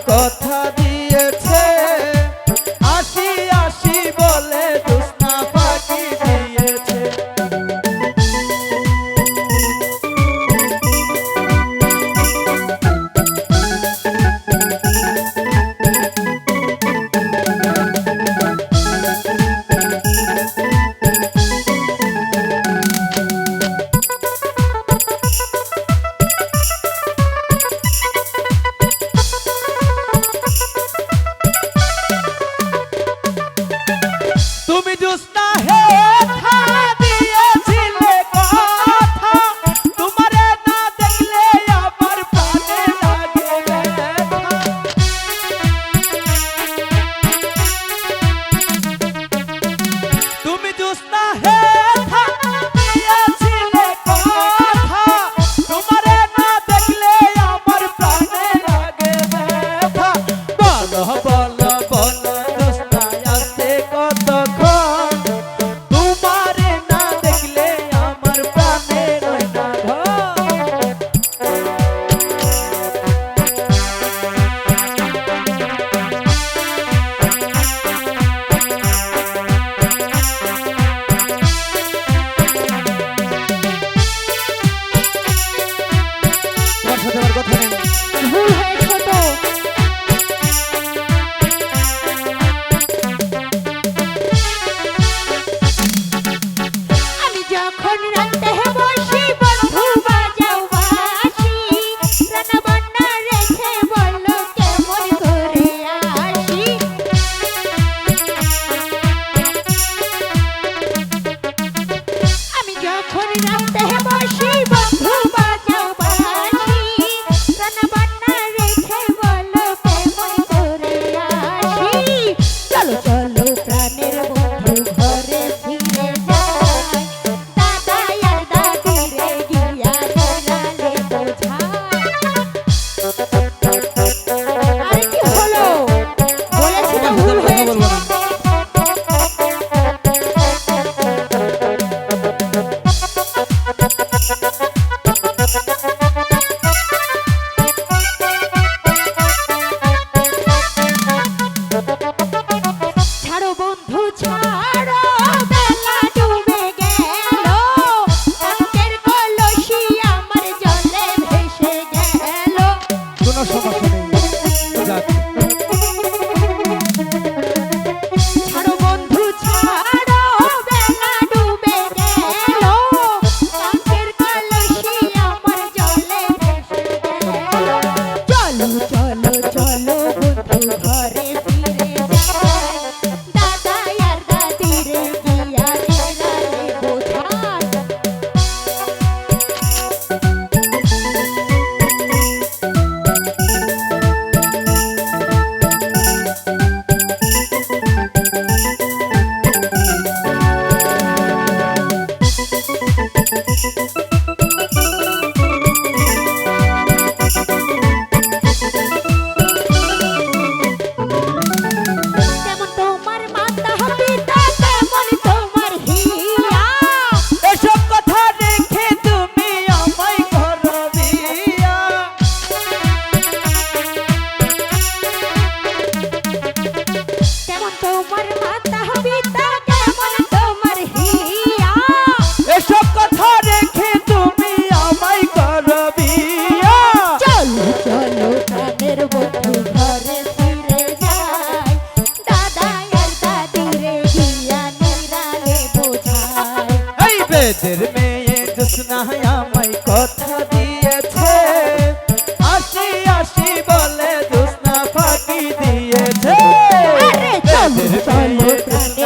কথা দিয়েছে, আসি আসি বলে জ্যোৎস্না ফাঁকি দিয়েছে। তুমি জ্যোৎস্না হে কথা দিয়েছিলে কথা, তোমারে না দেখলে আমার প্রাণে লাগে ব্যথা। তুমি জ্যোৎস্না হে কথা দিয়েছিলে কথা, তোমারে না দেখলে আমার প্রাণে লাগে ব্যথা। বলো বলো বলো জ্যোৎস্না আসতে কতক্ষণ, তোমারে না দেখলে আমার প্রাণে রয় না ঘর। তোমার সাথে আমার কথা নেই, ভুল হয়েছে তো। আমি যখন রাতে বসি বন্ধু বাজাও বাঁশি, রান্না বান্না রেখে বলো কেমন করে আসি। আমি যখন রাতে বসি বন্ধু বাজাও বাঁশি, রান্না বান্না রেখে বলো কেমন করে আসি। চলো চলো প্রাণের বন্ধু ঘরে ফিরে যাই, দাদা আর দাদি রে গিয়া নিরালে বোঝাই। আরে কি হলো? বলেছি না ভুল হয়েছে। ছাড়ো বন্ধু ছাড়ো, বেলা ডুবে গেল, অঙ্কের কলসি আমার জলে ভেসে গেল। কোনো সমস্যা নেই, যাক। ছাড়ো বন্ধু ছাড়ো, বেলা ডুবে গেল, অঙ্কের কলসি আমার জলে ভেসে গেল। চলো চলো চলো বন্ধু ঘরে ফিরে যাই, দাদা আর দাদি রে গিয়া নিরালে বোঝাই। যেমন তোমার মাতা পিতা তেমন তোমার হিয়া, এসব কথা রেখে তুমি আমায় করো বিয়া। তেমন তোমার মাতা পিতা কেমন তোমার হিয়া। এসব কথা রেখে তুমি আমায় করো বিয়া। চলো চলো প্রাণের বন্ধু ঘরে ফিরে যাই, দাদা আর দাদি রে গিয়া নিরালে বোঝাই। এই বেদের মেয়ে জ্যোৎস্না আমায় কথা দিয়েছে, আসি আসি বলে জ্যোৎস্না ফাঁকি দিয়েছে। আরে চলো চলো প্রাণের